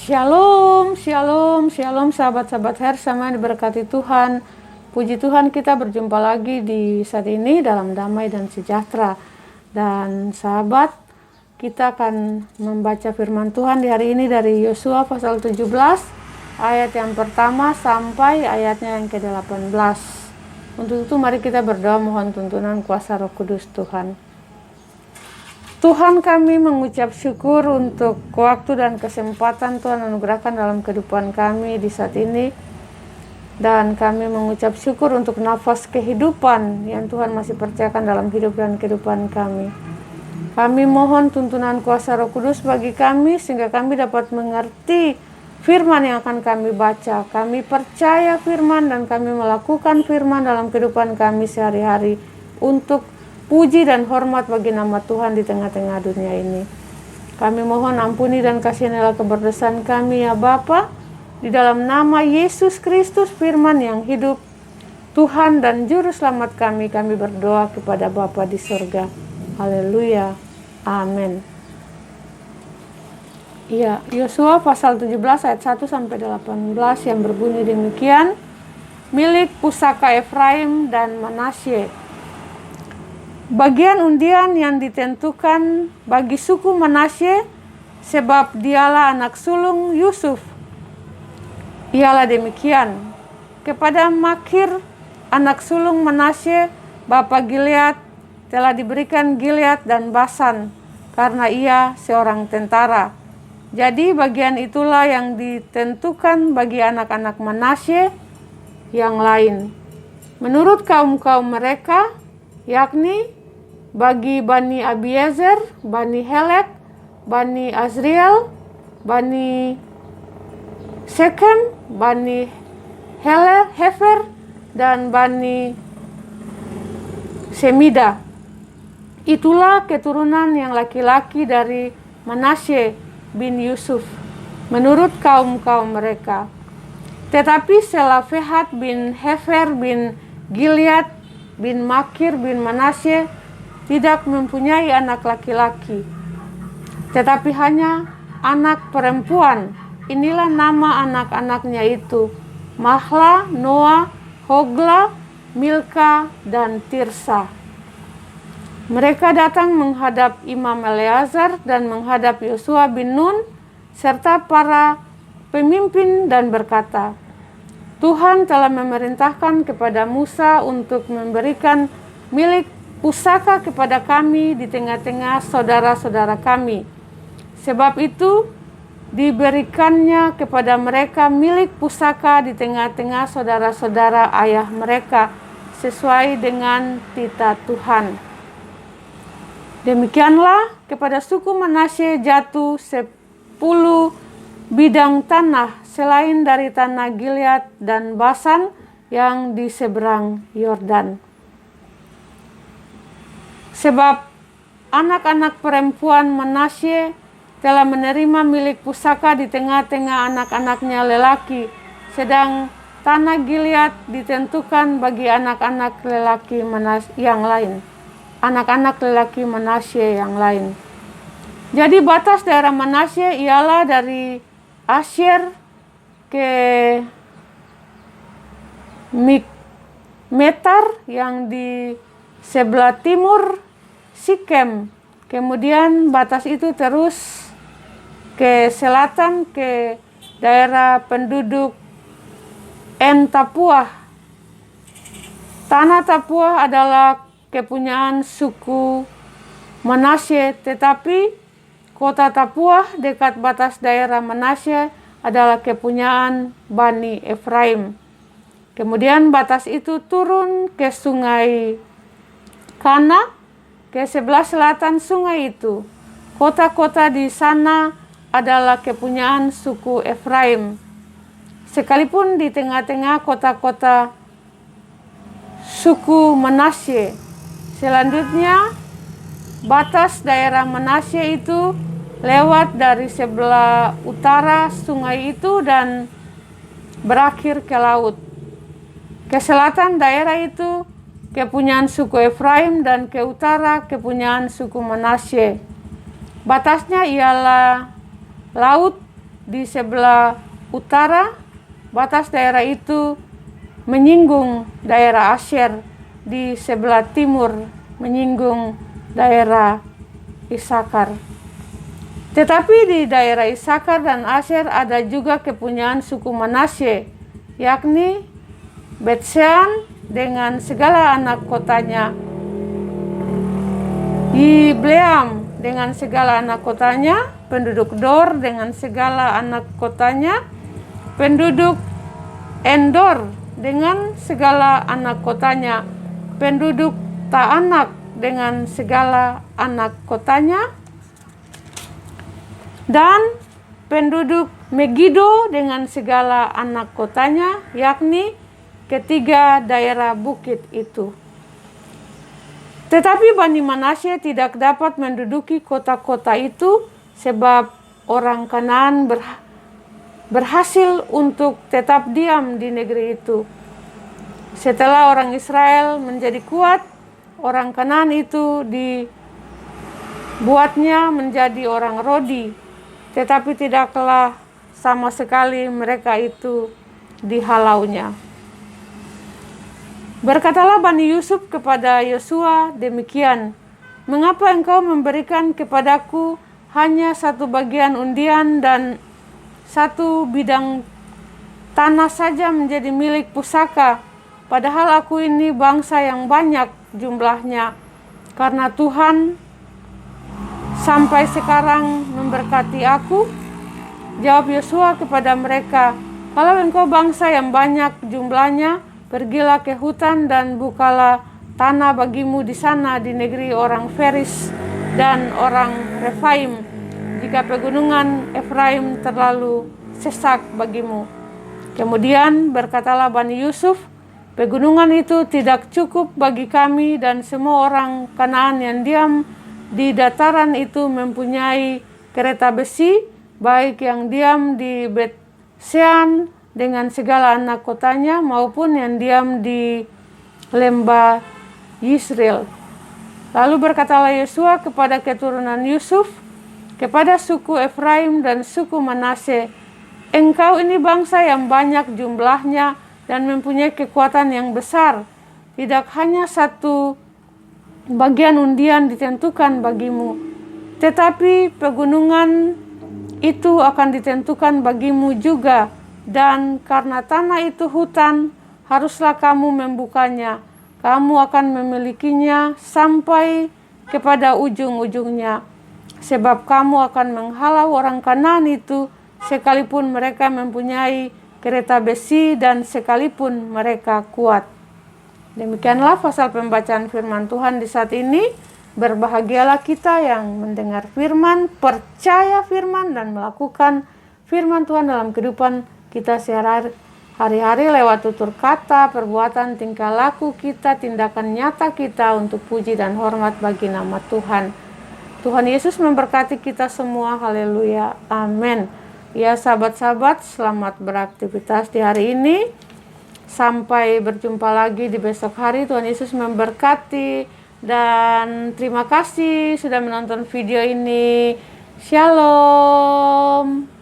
Shalom, shalom, shalom sahabat-sahabat Hersama yang diberkati Tuhan. Puji Tuhan, kita berjumpa lagi di saat ini dalam damai dan sejahtera. Dan sahabat, kita akan membaca firman Tuhan di hari ini dari Yosua pasal 17 ayat yang pertama sampai ayatnya yang ke-18. Untuk itu mari kita berdoa mohon tuntunan kuasa Roh Kudus Tuhan. Tuhan, kami mengucap syukur untuk waktu dan kesempatan Tuhan anugerahkan dalam kehidupan kami di saat ini. Dan kami mengucap syukur untuk nafas kehidupan yang Tuhan masih percayakan dalam hidup dan kehidupan kami. Kami mohon tuntunan kuasa Roh Kudus bagi kami sehingga kami dapat mengerti firman yang akan kami baca. Kami percaya firman dan kami melakukan firman dalam kehidupan kami sehari-hari untuk puji dan hormat bagi nama Tuhan di tengah-tengah dunia ini. Kami mohon ampuni dan kasihanilah keberdosaan kami ya Bapa. Di dalam nama Yesus Kristus firman yang hidup, Tuhan dan Juru Selamat kami berdoa kepada Bapa di surga. Haleluya. Amin. Ya, Yosua pasal 17 ayat 1 sampai 18 yang berbunyi demikian. Milik pusaka Efraim dan Manasye. Bagian undian yang ditentukan bagi suku Manasye, sebab dialah anak sulung Yusuf, ialah demikian. Kepada Makir, anak sulung Manasye, bapa Gilead, telah diberikan Gilead dan Basan, karena ia seorang tentara. Jadi bagian itulah yang ditentukan bagi anak-anak Manasye yang lain. Menurut kaum-kaum mereka, yakni bagi Bani Abiezer, Bani Helek, Bani Azriel, Bani Sekem, Bani Hefer, dan Bani Semida. Itulah keturunan yang laki-laki dari Manasye bin Yusuf, menurut kaum-kaum mereka. Tetapi Selafehat bin Hefer bin Gilead bin Makir bin Manasye tidak mempunyai anak laki-laki, tetapi hanya anak perempuan. Inilah nama anak-anaknya itu: Mahla, Noah, Hogla, Milka, dan Tirsa. Mereka datang menghadap Imam Eleazar dan menghadap Yosua bin Nun serta para pemimpin dan berkata, Tuhan telah memerintahkan kepada Musa untuk memberikan milik pusaka kepada kami di tengah-tengah saudara-saudara kami. Sebab itu diberikannya kepada mereka milik pusaka di tengah-tengah saudara-saudara ayah mereka sesuai dengan titah Tuhan. Demikianlah kepada suku Manasye jatuh 10 bidang tanah selain dari tanah Gilead dan Basan yang di seberang Yordan. Sebab anak-anak perempuan Manasye telah menerima milik pusaka di tengah-tengah anak-anaknya lelaki, sedang tanah Gilead ditentukan bagi anak-anak lelaki yang lain, anak-anak lelaki Manasye yang lain. Jadi batas daerah Manasye ialah dari Asyer ke Mikmetar yang di sebelah timur Sikem. Kemudian batas itu terus ke selatan ke daerah penduduk En Tapuah. Tanah Tapuah adalah kepunyaan suku Manasye, tetapi kota Tapuah dekat batas daerah Manasye adalah kepunyaan Bani Efraim. Kemudian batas itu turun ke sungai Kana, ke sebelah selatan sungai itu. Kota-kota di sana adalah kepunyaan suku Efraim. Sekalipun di tengah-tengah kota-kota suku Manasye. Selanjutnya, batas daerah Manasye itu lewat dari sebelah utara sungai itu dan berakhir ke laut. Ke selatan daerah itu kepunyaan suku Efraim dan ke utara kepunyaan suku Manasye. Batasnya ialah laut di sebelah utara, batas daerah itu menyinggung daerah Asyer, di sebelah timur menyinggung daerah Isakar. Tetapi di daerah Isakar dan Asyer ada juga kepunyaan suku Manasye, yakni Bet-Sean dengan segala anak kotanya, Yibleam dengan segala anak kotanya, penduduk Dor dengan segala anak kotanya, penduduk Endor dengan segala anak kotanya, penduduk Taanak dengan segala anak kotanya, dan penduduk Megido dengan segala anak kotanya, yakni ketiga daerah bukit itu. Tetapi Bani Manasye tidak dapat menduduki kota-kota itu, sebab orang Kanaan berhasil untuk tetap diam di negeri itu. Setelah orang Israel menjadi kuat, orang Kanaan itu dibuatnya menjadi orang Rodi, tetapi tidaklah sama sekali mereka itu dihalaunya. Berkatalah Bani Yusuf kepada Yosua demikian, "Mengapa engkau memberikan kepadaku hanya satu bagian undian dan satu bidang tanah saja menjadi milik pusaka, padahal aku ini bangsa yang banyak jumlahnya, karena Tuhan sampai sekarang memberkati aku?" Jawab Yosua kepada mereka, "Kalau engkau bangsa yang banyak jumlahnya, pergilah ke hutan dan bukalah tanah bagimu di sana di negeri orang Feris dan orang Refaim, jika pegunungan Efraim terlalu sesak bagimu." Kemudian berkatalah Bani Yusuf, "Pegunungan itu tidak cukup bagi kami, dan semua orang Kanaan yang diam di dataran itu mempunyai kereta besi, baik yang diam di Bet-Sean dengan segala anak kotanya, maupun yang diam di lembah Yisrael." Lalu berkatalah Yosua kepada keturunan Yusuf, kepada suku Efraim dan suku Manasye, "Engkau ini bangsa yang banyak jumlahnya dan mempunyai kekuatan yang besar. Tidak hanya satu bagian undian ditentukan bagimu, tetapi pegunungan itu akan ditentukan bagimu juga, dan karena tanah itu hutan, haruslah kamu membukanya. Kamu akan memilikinya sampai kepada ujung-ujungnya, sebab kamu akan menghalau orang Kanaan itu, sekalipun mereka mempunyai kereta besi dan sekalipun mereka kuat." Demikianlah pasal pembacaan firman Tuhan di saat ini. Berbahagialah kita yang mendengar firman, percaya firman, dan melakukan firman Tuhan dalam kehidupan kita sehari-hari lewat tutur kata, perbuatan, tingkah laku kita, tindakan nyata kita untuk puji dan hormat bagi nama Tuhan. Tuhan Yesus memberkati kita semua. Haleluya. Amin. Ya sahabat-sahabat, selamat beraktivitas di hari ini. Sampai berjumpa lagi di besok hari. Tuhan Yesus memberkati. Dan terima kasih sudah menonton video ini. Shalom.